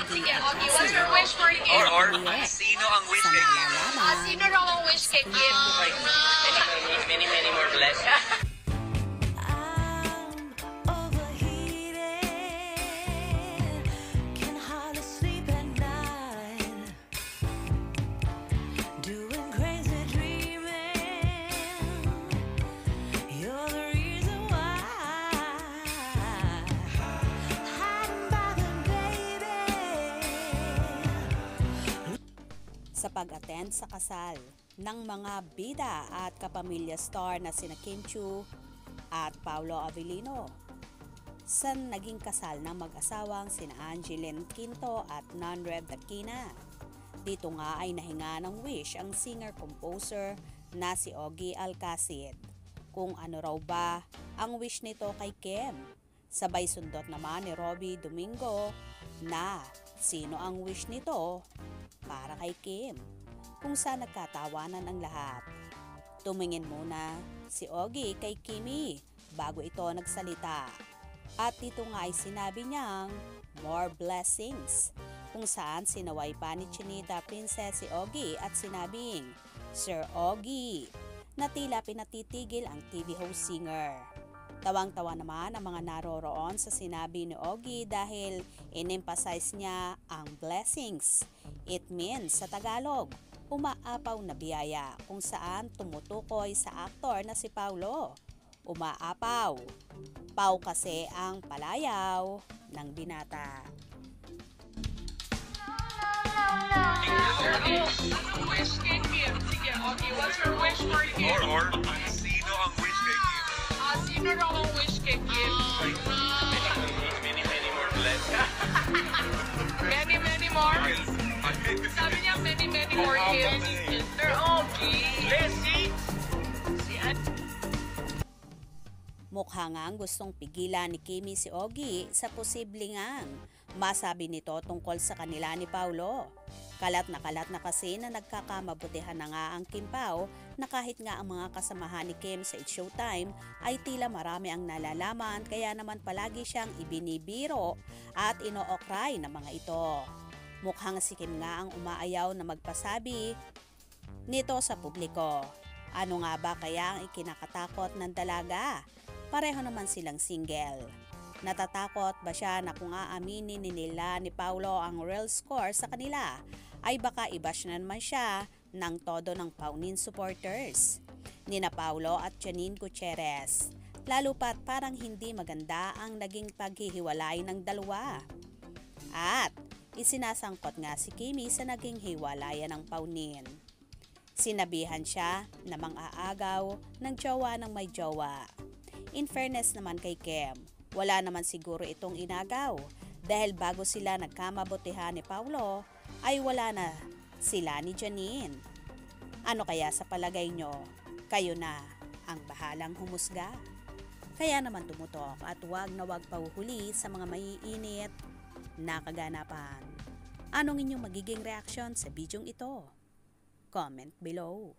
Sige, okay. What's your wish for Kim? Or sino ang wish kay Kim? Sino raw ang wish kay Kim? Many more blessings. Sa pag-attend sa kasal ng mga bida at kapamilya star na sina Kim Chiu at Paolo Avellino sa naging kasal ng mag-asawang sina Angeline Quinto at Nonrev Dakina. Dito nga ay nahinga ng wish ang singer-composer na si Ogie Alcacid kung ano raw ba ang wish nito kay Kim. Sabay sundot naman ni Robbie Domingo na sino ang wish nito para kay Kim, kung saan nagkatawanan ang lahat. Tumingin muna si Ogie kay Kimi bago ito nagsalita. At dito nga ay sinabi niyang more blessings, kung saan sinaway pa ni Chinita Princess si Ogie at sinabing, Sir Ogie, na tila pinatitigil ang TV host singer. Tawang-tawa naman ang mga naroroon sa sinabi ni Ogie dahil in-emphasize niya ang blessings. It means sa Tagalog, umaapaw na biyaya, kung saan tumutukoy sa aktor na si Paolo. Umaapaw. Pau kasi ang palayaw ng binata. Anong wish kay Kim? Sige, okay. What's your wish for Kim? Or sino ang wish kay Kim? Sino raw ang wish kay Kim? Many more blessings. Many more? Sabi niya many more Kim. Sir Ogie. Blessings. Mukha ngang gustong pigilan ni Kimi si Ogie sa posibleng ngang masabi nito tungkol sa kanila ni Paolo. Kalat na kasi na nagkakamabutihan na nga ang Kim Pao na kahit nga ang mga kasamahan ni Kim sa It's Showtime ay tila marami ang nalalaman, kaya naman palagi siyang ibinibiro at inookray ng mga ito. Mukhang si Kim nga ang umaayaw na magpasabi nito sa publiko. Ano nga ba kaya ang ikinakatakot ng dalaga? Pareho naman silang single. Natatakot ba siya na kung aaminin nila ni Paolo ang real score sa kanila ay baka i-bash na naman siya ng todo ng Paunin supporters nina Paolo at Janine Gutierrez, lalo pat parang hindi maganda ang naging paghihiwalay ng dalawa. At isinasangkot nga si Kimi sa naging hiwalayan ng Paunin. Sinabihan siya na mang-aagaw ng jowa ng may jowa. In fairness naman kay Kim, wala naman siguro itong inagaw dahil bago sila nagkamabutihan ni Paolo ay wala na sila ni Janine. Ano kaya sa palagay nyo? Kayo na ang bahalang humusga. Kaya naman tumutok at wag na wag pauhuli sa mga maiinit na kaganapan. Anong inyong magiging reaksyon sa bidyong ito? Comment below.